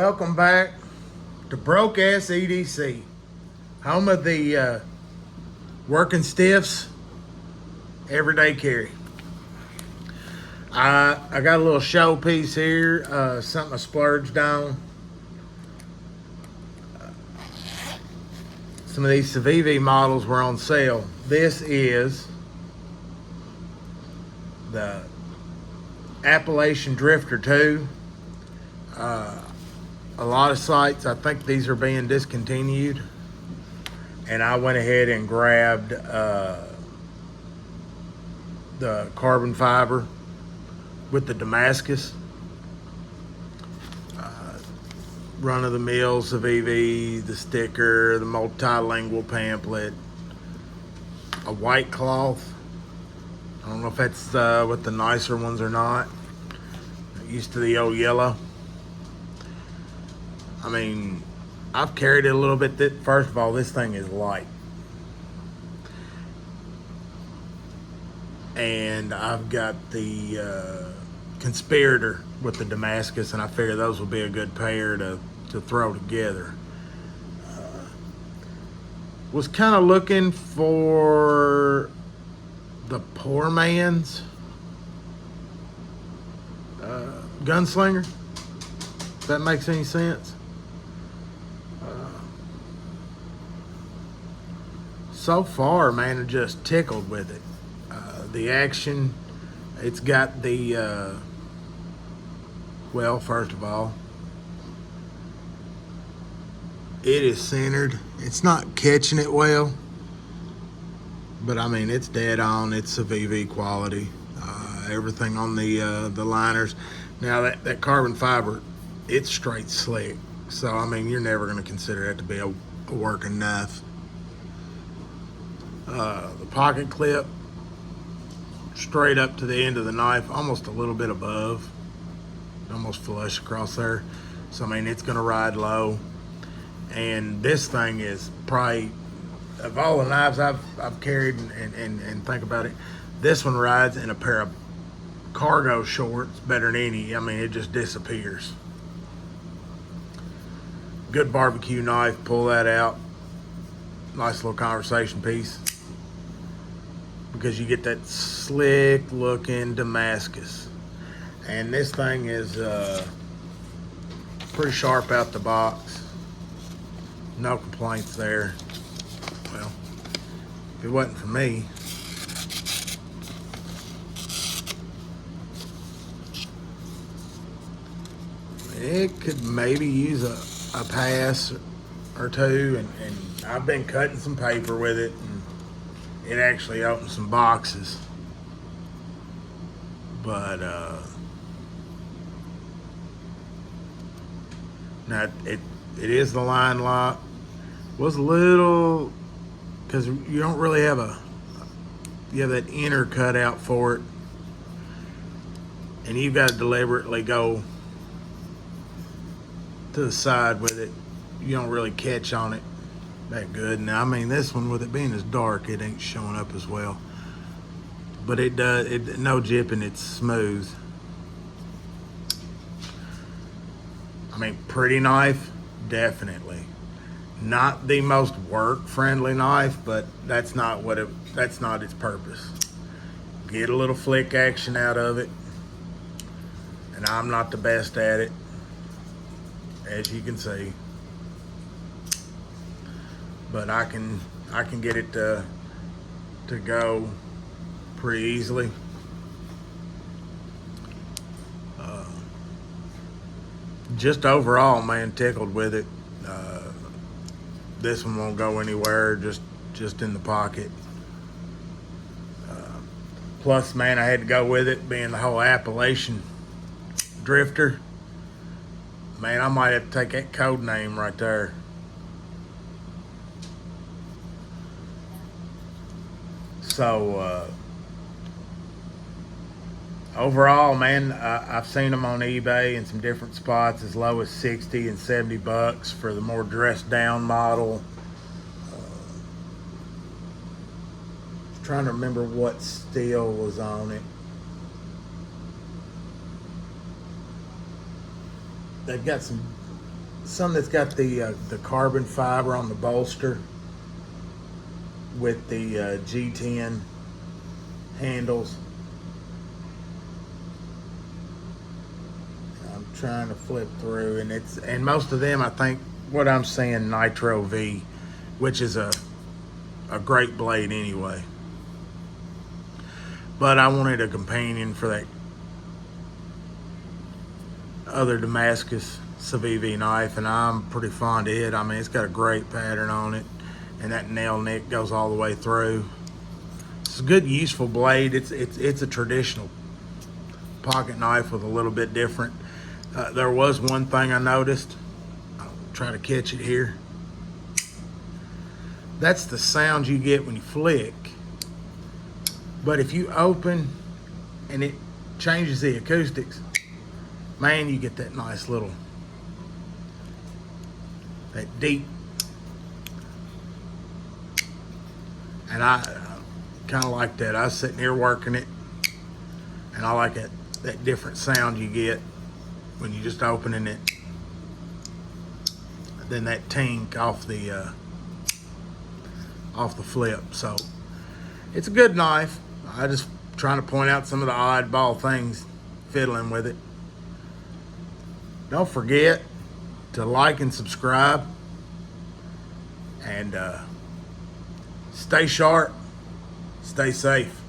Welcome back to Broke Ass EDC, home of the working stiffs, everyday carry. I got a little showpiece here, something I splurged on. Some of these CIVIVI models were on sale. This is the Appalachian Drifter II. A lot of sites, I think these are being discontinued, and I went ahead and grabbed the carbon fiber with the Damascus, run-of-the-mill CIVIVI, the sticker, the multilingual pamphlet, a white cloth. I don't know if that's what the nicer ones or not. Used to the old yellow. I mean, I've carried it a little bit. First of all, this thing is light. And I've got the Conspirator with the Damascus, and I figure those will be a good pair to throw together. Was kind of looking for the poor man's gunslinger, if that makes any sense. So far, man, I'm just tickled with it. The action, it's got the, well, first of all, it is centered. It's not catching it well, but I mean, it's dead on. It's CIVIVI quality. Everything on the liners. Now that carbon fiber, it's straight slick. So I mean, you're never going to consider that to be a working knife. The pocket clip, straight up to the end of the knife, almost a little bit above, almost flush across there. So I mean, it's going to ride low. And this thing is probably, of all the knives I've carried and think about it, this one rides in a pair of cargo shorts better than any. I mean, it just disappears. Good barbecue knife, pull that out. Nice little conversation piece, because you get that slick looking Damascus. And this thing is pretty sharp out the box. No complaints there. Well, if it wasn't for me, it could maybe use a pass or two, and I've been cutting some paper with it, and it actually opened some boxes. But now it is the line lock. Was a little, because you don't really have you have that inner cutout for it, and you've got to deliberately go to the side with it. You don't really catch on it that good. Now, I mean, this one, with it being as dark, it ain't showing up as well, but it does. No jipping, it's smooth. I mean, pretty knife, definitely. Not the most work-friendly knife, but that's not its purpose. Get a little flick action out of it, and I'm not the best at it, as you can see. But I can get it to go pretty easily. Just overall, man, tickled with it. This one won't go anywhere, just in the pocket. Plus, man, I had to go with it being the whole Appalachian Drifter. Man, I might have to take that code name right there. So, overall, man, I've seen them on eBay in some different spots as low as 60 and 70 bucks for the more dressed down model. Trying to remember what steel was on it. They've got some some that's got the carbon fiber on the bolster with the G10 handles. I'm trying to flip through, and most of them, I think, what I'm saying, Nitro-V, which is a great blade anyway. But I wanted a companion for that other Damascus CIVIVI knife, and I'm pretty fond of it. I mean, it's got a great pattern on it, and that nail nick goes all the way through. It's a good, useful blade. It's a traditional pocket knife with a little bit different. There was one thing I noticed. I'll try to catch it here. That's the sound you get when you flick. But if you open and it changes the acoustics, man, you get that nice little, that deep. And I kind of like that. I was sitting here working it, and I like that different sound you get when you just opening it. Then that tink off the flip. So it's a good knife. I just trying to point out some of the oddball things fiddling with it. Don't forget to like and subscribe, and stay sharp, stay safe.